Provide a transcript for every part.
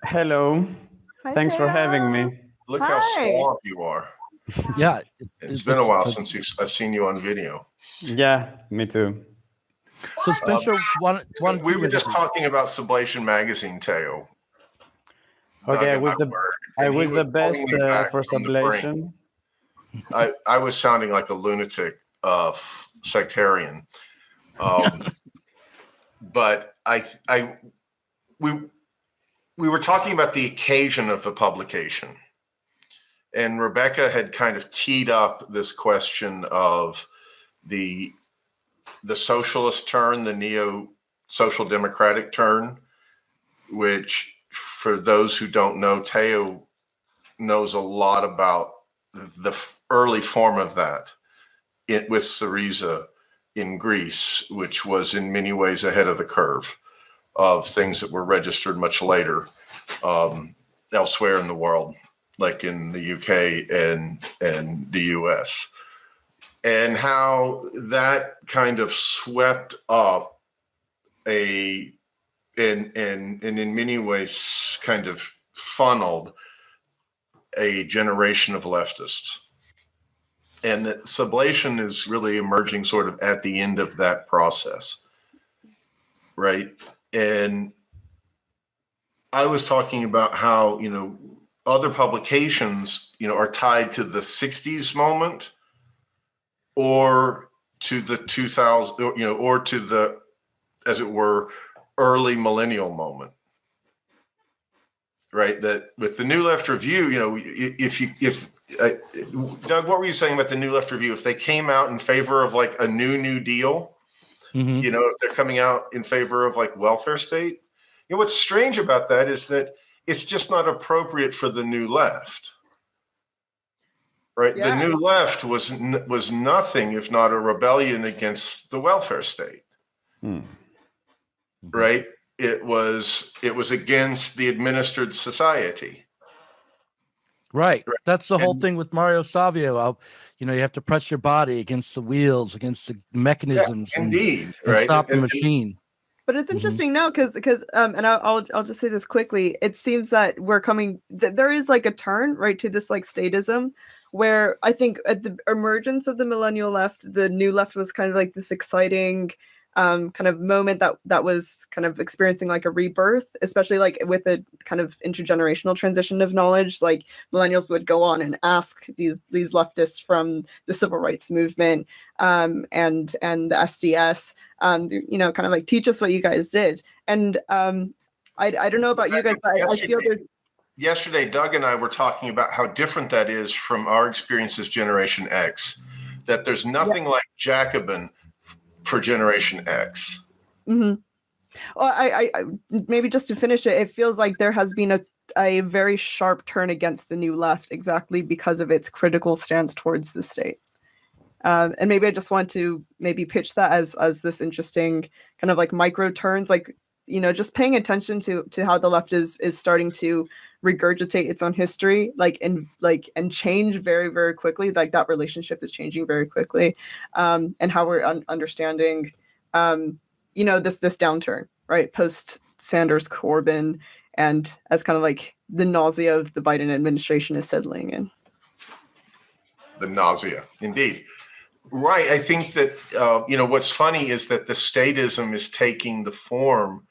Hello. Hi, Thanks for Teo. having me. Look how Hi. suave you are. Yeah, It's been a while since I've seen you on video. Yeah, me too. So Spencer, We were just talking about Sublation Magazine, Teo. Okay, I And was he the best pulling me back for from the brink. Sublation. I was sounding like a lunatic sectarian. But we were talking about the occasion of the publication. And Rebecca had kind of teed up this question of the socialist turn, the neo-social democratic turn, which for those who don't know, Teo knows a lot about the early form of that with Syriza in Greece, which was in many ways ahead of the curve of things that were registered much later elsewhere in the world, like in the UK and the US. And how that kind of swept up and in many ways kind of funneled a generation of leftists. And that Sublation is really emerging sort of at the end of that process, right? And I was talking about how, other publications, are tied to the 60s moment or to the 2000, or to the, as it were, early millennial moment, right? That with the New Left Review, Doug, what were you saying about the New Left Review? If they came out in favor of like a New Deal, if they're coming out in favor of like welfare state, what's strange about that is that it's just not appropriate for the New Left. Right, yeah. The New Left was nothing if not a rebellion against the welfare state. Right, it was against the administered society. Right, that's the whole thing with Mario Savio. You have to press your body against the wheels, against the mechanisms, and stop the machine. But it's interesting now because and I'll just say this quickly. It seems that there is like a turn right to this like statism, where I think at the emergence of the millennial left, the New Left was kind of like this exciting kind of moment that was kind of experiencing like a rebirth, especially like with a kind of intergenerational transition of knowledge. Like millennials would go on and ask these leftists from the civil rights movement and the SDS, kind of like teach us what you guys did. And I don't know about you guys, but I feel there's. Yesterday, Doug and I were talking about how different that is from our experience as Generation X, that there's nothing like Jacobin for Generation X. Mm-hmm. Well, I maybe just to finish it, it feels like there has been a very sharp turn against the New Left exactly because of its critical stance towards the state. And maybe I just want to maybe pitch that as this interesting kind of like micro turns, like, just paying attention to how the left is starting to regurgitate its own history, and change very, very quickly. Like that relationship is changing very quickly, and how we're understanding, this downturn, right, post Sanders, Corbyn, and as kind of like the nausea of the Biden administration is settling in. The nausea, indeed. Right. I think that what's funny is that the statism is taking the form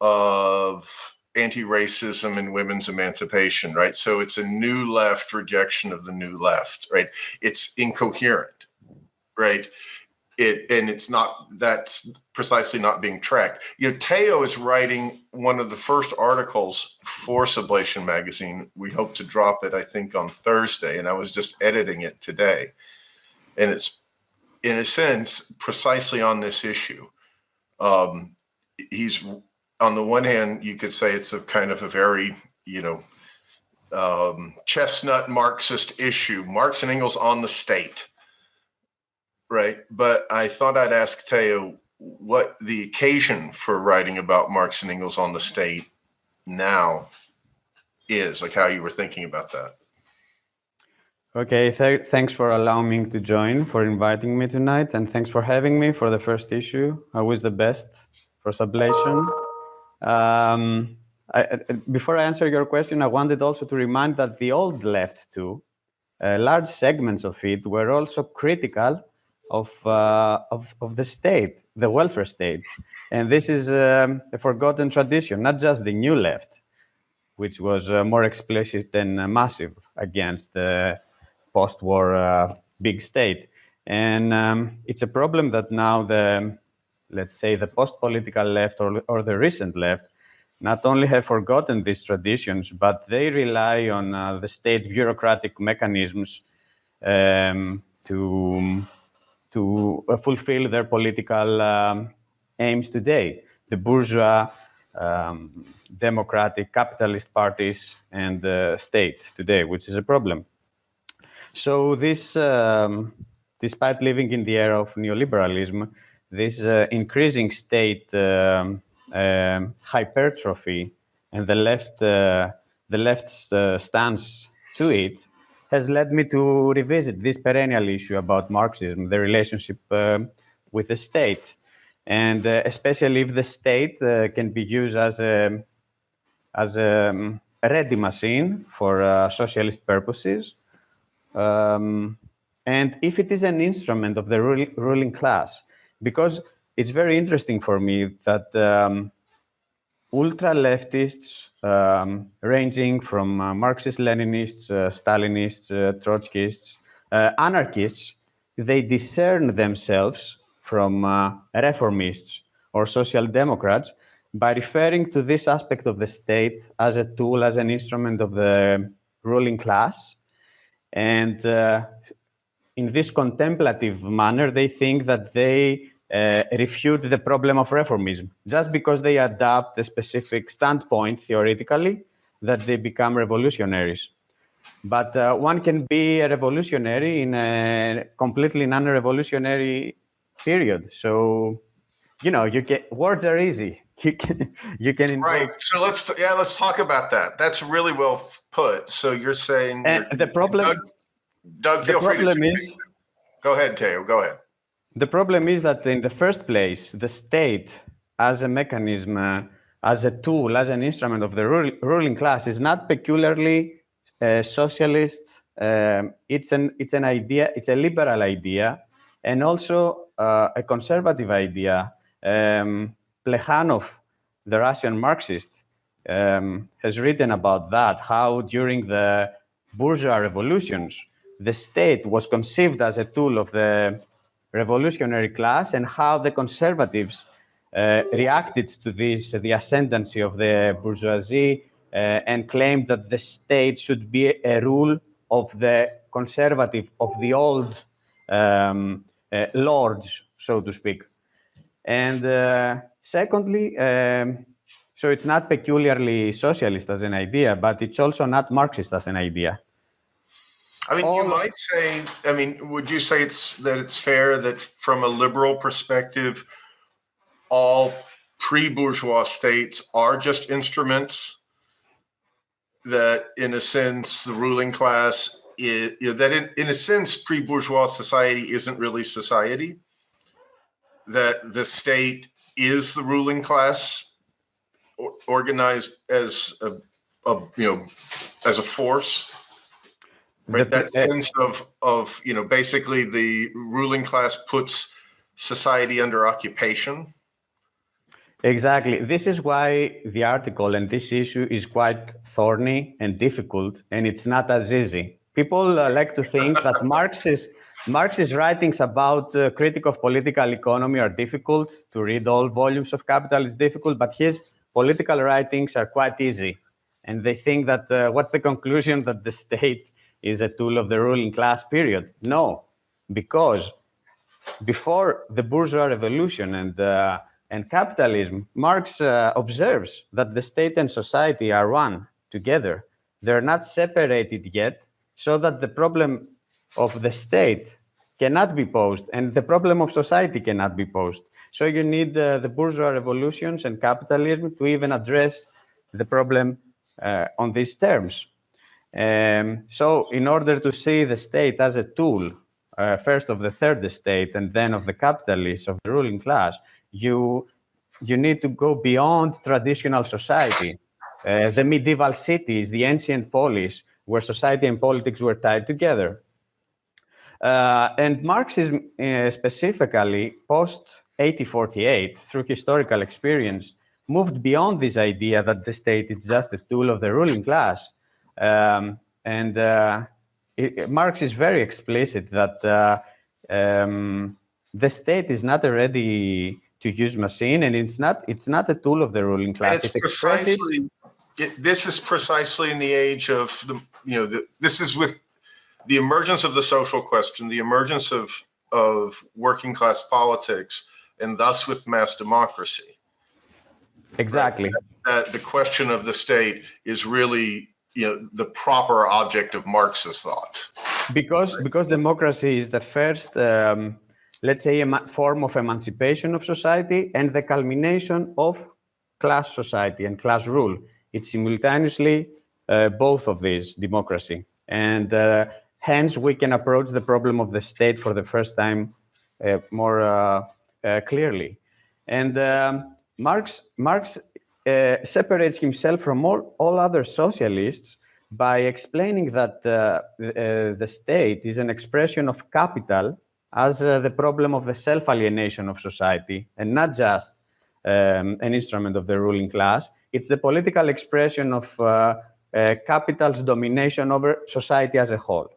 of anti-racism and women's emancipation, right? So it's a New Left rejection of the New Left, right? It's incoherent, right? That's precisely not being tracked. Teo is writing one of the first articles for Sublation Magazine. We hope to drop it, I think, on Thursday, and I was just editing it today. And it's, in a sense, precisely on this issue. He's, on the one hand, you could say it's a kind of a very, chestnut Marxist issue, Marx and Engels on the state, right? But I thought I'd ask Teo what the occasion for writing about Marx and Engels on the state now is, like how you were thinking about that. Okay, thanks for allowing me to join, for inviting me tonight, and thanks for having me for the first issue. I was the best for Sublation. Before I answer your question, I wanted also to remind that the old left too, large segments of it were also critical of the state, the welfare state. And this is a forgotten tradition, not just the new left, which was more explicit and massive against the post-war big state. And it's a problem that now let's say, the post-political left or the recent left not only have forgotten these traditions, but they rely on the state bureaucratic mechanisms to fulfill their political aims today. The bourgeois, democratic, capitalist parties, and the state today, which is a problem. So this, despite living in the era of neoliberalism, this increasing state hypertrophy and the left's stance to it has led me to revisit this perennial issue about Marxism, the relationship with the state, and especially if the state can be used as a ready machine for socialist purposes, and if it is an instrument of the ruling class. Because it's very interesting for me that ultra-leftists, ranging from Marxist-Leninists, Stalinists, Trotskyists, anarchists, they discern themselves from reformists or social democrats by referring to this aspect of the state as a tool, as an instrument of the ruling class. And in this contemplative manner, they think that they refute the problem of reformism. Just because they adopt a specific standpoint, theoretically, that they become revolutionaries. But one can be a revolutionary in a completely non-revolutionary period. So, you know, words are easy. You can invoke. Right. So let's talk about that. That's really well put. So you're saying the problem. Doug, feel free to go ahead, Teo. Go ahead. The problem is that in the first place, the state as a mechanism, as a tool, as an instrument of the ruling class is not peculiarly socialist. It's an idea. It's a liberal idea, and also a conservative idea. Plekhanov, the Russian Marxist, has written about that, how during the bourgeois revolutions, the state was conceived as a tool of the revolutionary class, and how the conservatives reacted to this, the ascendancy of the bourgeoisie, and claimed that the state should be a rule of the conservative, of the old lords, so to speak. And secondly, so it's not peculiarly socialist as an idea, but it's also not Marxist as an idea. I mean, you might say, I mean, would you say it's fair that from a liberal perspective, all pre-bourgeois states are just instruments, that in a sense, the ruling class that in a sense, pre-bourgeois society isn't really society, that the state is the ruling class organized as as a force? Right, that sense of basically the ruling class puts society under occupation. Exactly. This is why the article and this issue is quite thorny and difficult, and it's not as easy. People like to think that Marx's writings about critique of political economy are difficult to read. All volumes of Capital is difficult, but his political writings are quite easy. And they think that what's the conclusion? That the state is a tool of the ruling class, period. No, because before the bourgeois revolution and capitalism, Marx observes that the state and society are one together. They're not separated yet, so that the problem of the state cannot be posed and the problem of society cannot be posed. So you need the bourgeois revolutions and capitalism to even address the problem on these terms. So in order to see the state as a tool, first of the third estate and then of the capitalists, of the ruling class, you need to go beyond traditional society. the medieval cities, the ancient polis, where society and politics were tied together. And Marxism, specifically post-1848, through historical experience, moved beyond this idea that the state is just a tool of the ruling class. Marx is very explicit that the state is not a ready-to-use machine, and it's not a tool of the ruling class. This is precisely in the age of this is with the emergence of the social question, the emergence of working class politics, and thus with mass democracy. Exactly. Right? The question of the state is really the proper object of Marxist thought. Because democracy is the first, let's say, form of emancipation of society and the culmination of class society and class rule. It's simultaneously both of these, democracy. And hence, we can approach the problem of the state for the first time more clearly. And Marx separates himself from all other socialists by explaining that the state is an expression of capital as the problem of the self-alienation of society, and not just an instrument of the ruling class. It's the political expression of capital's domination over society as a whole.